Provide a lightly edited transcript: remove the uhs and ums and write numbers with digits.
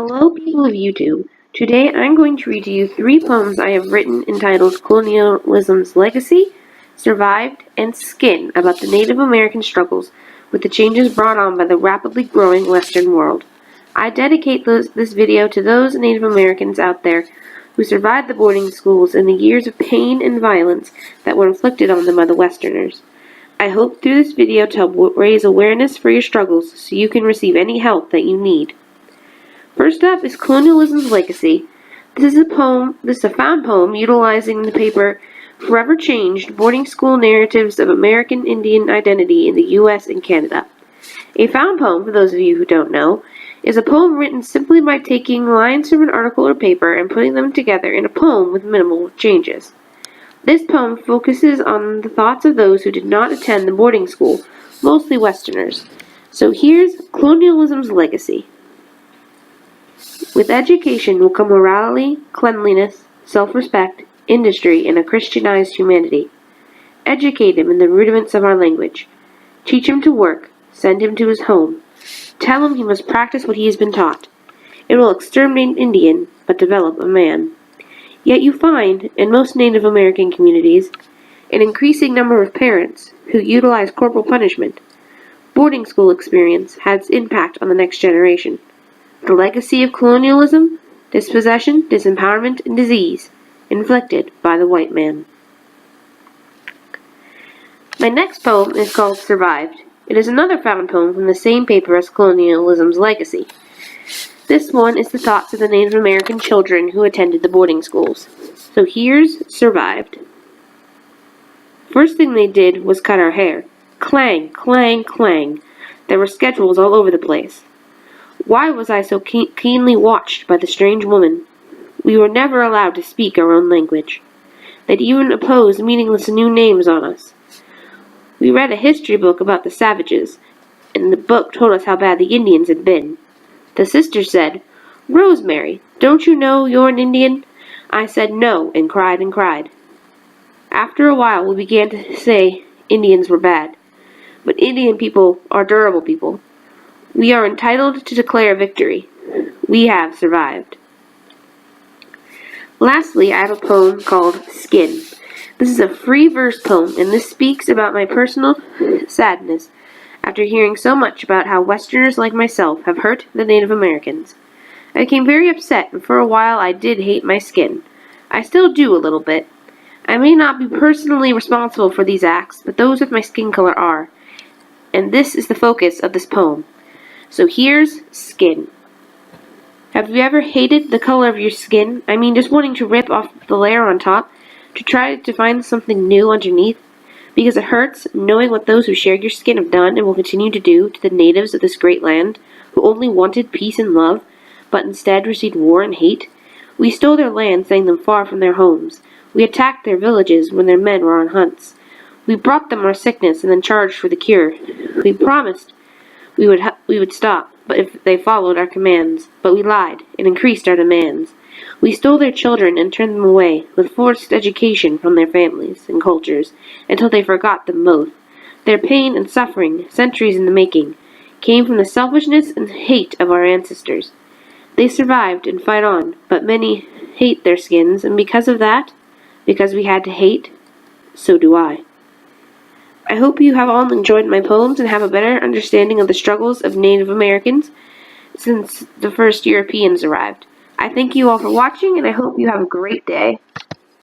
Hello, people of YouTube. Today I'm going to read to you 3 poems I have written entitled Colonialism's Legacy, Survived, and Skin about the Native American struggles with the changes brought on by the rapidly growing Western world. I dedicate this video to those Native Americans out there who survived the boarding schools and the years of pain and violence that were inflicted on them by the Westerners. I hope through this video to help raise awareness for your struggles so you can receive any help that you need. First up is Colonialism's Legacy. This is a found poem utilizing the paper Forever Changed, Boarding School Narratives of American Indian Identity in the U.S. and Canada. A found poem, for those of you who don't know, is a poem written simply by taking lines from an article or paper and putting them together in a poem with minimal changes. This poem focuses on the thoughts of those who did not attend the boarding school, mostly Westerners. So here's Colonialism's Legacy. With education will come morality, cleanliness, self-respect, industry, and a Christianized humanity. Educate him in the rudiments of our language. Teach him to work. Send him to his home. Tell him he must practice what he has been taught. It will exterminate an Indian, but develop a man. Yet you find, in most Native American communities, an increasing number of parents who utilize corporal punishment. Boarding school experience has impact on the next generation. The legacy of colonialism, dispossession, disempowerment, and disease, inflicted by the white man. My next poem is called Survived. It is another found poem from the same paper as Colonialism's Legacy. This one is the thoughts of the Native American children who attended the boarding schools. So here's Survived. First thing they did was cut our hair. Clang, clang, clang. There were schedules all over the place. Why was I so keenly watched by the strange woman? We were never allowed to speak our own language. They'd even imposed meaningless new names on us. We read a history book about the savages, and the book told us how bad the Indians had been. The sister said, "Rosemary, don't you know you're an Indian?" I said no, and cried and cried. After a while, we began to say Indians were bad. But Indian people are durable people. We are entitled to declare victory. We have survived. Lastly, I have a poem called Skin. This is a free verse poem, and this speaks about my personal sadness after hearing so much about how Westerners like myself have hurt the Native Americans. I became very upset, and for a while I did hate my skin. I still do a little bit. I may not be personally responsible for these acts, but those with my skin color are. And this is the focus of this poem. So here's Skin. Have you ever hated the color of your skin? I mean, just wanting to rip off the layer on top to try to find something new underneath? Because it hurts knowing what those who share your skin have done and will continue to do to the natives of this great land, who only wanted peace and love, but instead received war and hate. We stole their land, setting them far from their homes. We attacked their villages when their men were on hunts. We brought them our sickness and then charged for the cure. We promised we would stop, but if they followed our commands. But we lied and increased our demands. We stole their children and turned them away with forced education from their families and cultures until they forgot them both. Their pain and suffering, centuries in the making, came from the selfishness and hate of our ancestors. They survived and fight on, but many hate their skins, and because of that, because we had to hate, so do I. I hope you have all enjoyed my poems and have a better understanding of the struggles of Native Americans since the first Europeans arrived. I thank you all for watching, and I hope you have a great day.